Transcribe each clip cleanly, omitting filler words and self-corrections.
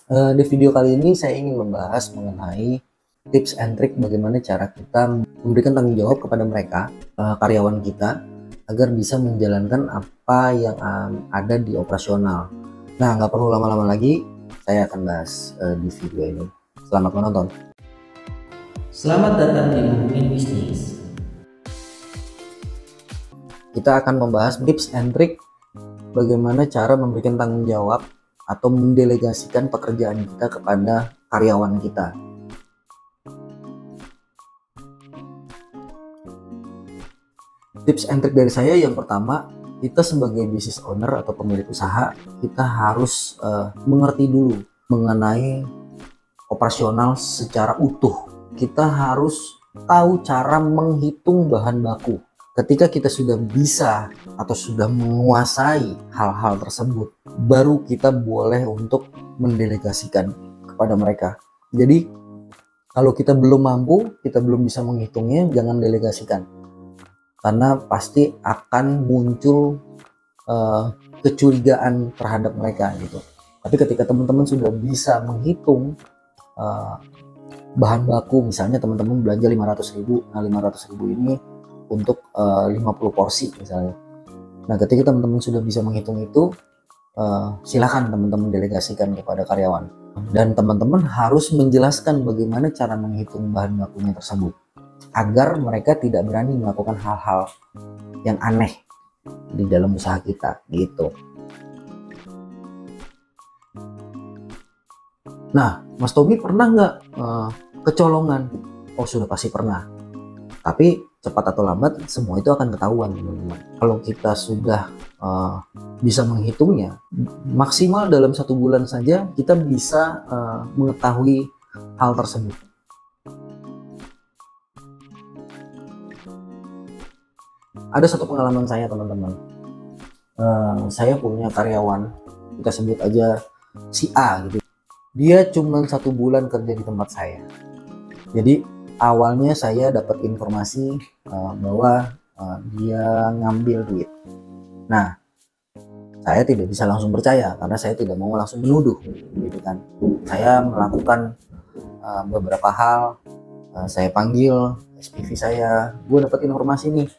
Di video kali ini saya ingin membahas mengenai tips and trick bagaimana cara kita memberikan tanggung jawab kepada mereka, karyawan kita, agar bisa menjalankan apa yang ada di operasional. Nah, nggak perlu lama-lama lagi, saya akan bahas di video ini. Selamat menonton. Selamat datang di Ngomongin Bisnis. Kita akan membahas tips and trick bagaimana cara memberikan tanggung jawab atau mendelegasikan pekerjaan kita kepada karyawan kita. Tips and trick dari saya yang pertama, kita sebagai business owner atau pemilik usaha, kita harus mengerti dulu mengenai operasional secara utuh. Kita harus tahu cara menghitung bahan baku. Ketika kita sudah bisa atau sudah menguasai hal-hal tersebut, baru kita boleh untuk mendelegasikan kepada mereka. Jadi kalau kita belum mampu, kita belum bisa menghitungnya, jangan delegasikan. Karena pasti akan muncul kecurigaan terhadap mereka gitu. Tapi ketika teman-teman sudah bisa menghitung bahan baku, misalnya teman-teman belanja 500.000, nah 500.000 ini untuk 50 porsi misalnya. Nah, ketika teman-teman sudah bisa menghitung itu, silakan teman-teman delegasikan kepada karyawan. Dan teman-teman harus menjelaskan bagaimana cara menghitung bahan bakunya tersebut, agar mereka tidak berani melakukan hal-hal yang aneh di dalam usaha kita gitu. Nah, Mas Tommy pernah nggak kecolongan? Oh, sudah pasti pernah. Tapi cepat atau lambat semua itu akan ketahuan, teman-teman. Kalau kita sudah bisa menghitungnya, maksimal dalam 1 bulan saja kita bisa mengetahui hal tersebut. Ada satu pengalaman saya, teman-teman. Saya punya karyawan, kita sebut aja si A gitu. Dia cuma 1 bulan kerja di tempat saya. Jadi awalnya saya dapat informasi bahwa dia ngambil duit. Nah, saya tidak bisa langsung percaya karena saya tidak mau langsung menuduh, gitu kan. Saya melakukan beberapa hal. Saya panggil SPV saya, gue dapat informasi nih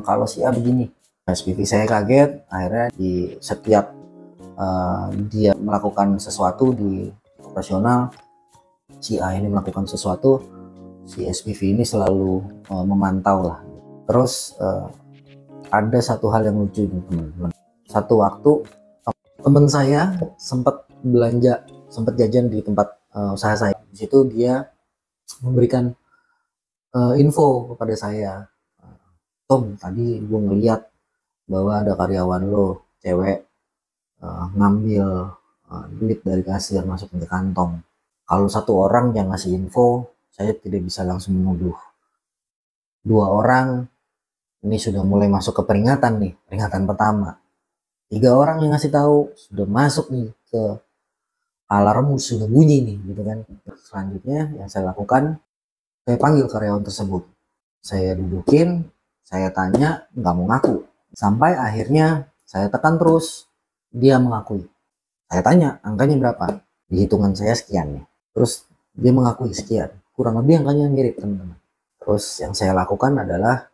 kalau si A begini. SPV saya kaget. Akhirnya di setiap dia melakukan sesuatu di operasional, si A ini melakukan sesuatu, si SPV ini selalu memantau lah. Terus ada satu hal yang lucu nih, teman-teman. Satu waktu teman saya sempat belanja, sempat jajan di tempat usaha saya. Di situ dia memberikan info kepada saya, Tom, tadi gue ngeliat bahwa ada karyawan lo cewek ngambil duit dari kasir masukin ke kantong. Kalau 1 orang yang ngasih info, saya tidak bisa langsung menuduh. 2 orang ini sudah mulai masuk ke peringatan nih, peringatan pertama. 3 orang yang ngasih tahu sudah masuk nih ke alarm, sudah bunyi nih, gitu kan. Selanjutnya yang saya lakukan, saya panggil karyawan tersebut. Saya dudukin, saya tanya, nggak mau ngaku. Sampai akhirnya saya tekan terus, dia mengakui. Saya tanya, angkanya berapa? Di hitungan saya sekian nih. Terus dia mengakui sekian. Kurang lebih angkanya mirip, teman-teman. Terus yang saya lakukan adalah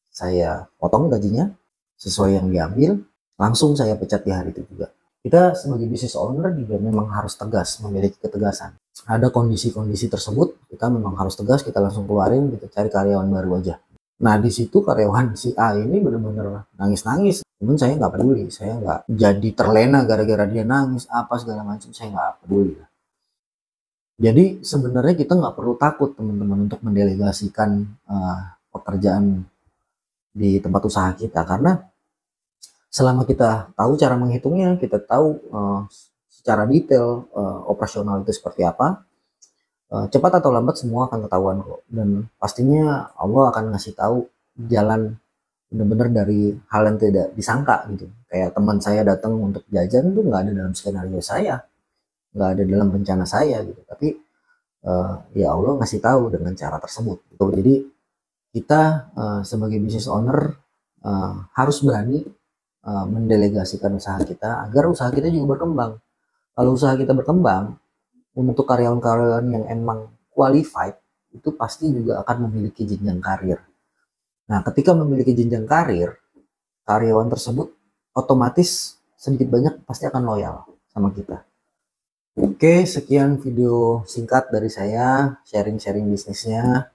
saya potong gajinya sesuai yang diambil, langsung saya pecat di hari itu juga. Kita sebagai business owner juga memang harus tegas, memiliki ketegasan. Ada kondisi-kondisi tersebut, kita memang harus tegas, kita langsung keluarin, kita cari karyawan baru aja. Nah, di situ karyawan si A ini benar-benar nangis-nangis. Cuman saya nggak peduli, saya nggak jadi terlena gara-gara dia nangis, apa segala macam, saya nggak peduli. Jadi sebenarnya kita nggak perlu takut, teman-teman, untuk mendelegasikan pekerjaan di tempat usaha kita, karena selama kita tahu cara menghitungnya, kita tahu secara detail operasional itu seperti apa, cepat atau lambat semua akan ketahuan kok. Dan pastinya Allah akan ngasih tahu jalan benar-benar dari hal yang tidak disangka gitu. Kayak teman saya datang untuk jajan tuh nggak ada dalam skenario saya, nggak ada dalam rencana saya gitu. Tapi ya Allah ngasih tahu dengan cara tersebut gitu. Jadi kita sebagai business owner harus berani mendelegasikan usaha kita agar usaha kita juga berkembang. Kalau usaha kita berkembang, untuk karyawan-karyawan yang emang qualified, itu pasti juga akan memiliki jenjang karir. Nah, ketika memiliki jenjang karir, karyawan tersebut otomatis sedikit banyak pasti akan loyal sama kita. Oke, sekian video singkat dari saya, sharing-sharing bisnisnya.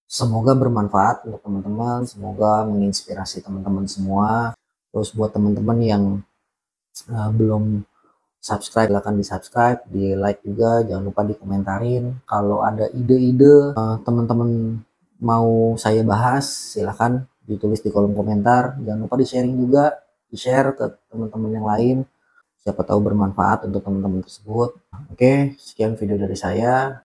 Semoga bermanfaat untuk teman-teman, semoga menginspirasi teman-teman semua. Terus buat teman-teman yang belum subscribe, silahkan di subscribe, di like juga, jangan lupa dikomentarin. Kalau ada ide-ide teman-teman mau saya bahas, silahkan ditulis di kolom komentar. Jangan lupa di sharing juga, di share ke teman-teman yang lain, siapa tahu bermanfaat untuk teman-teman tersebut. Oke, sekian video dari saya.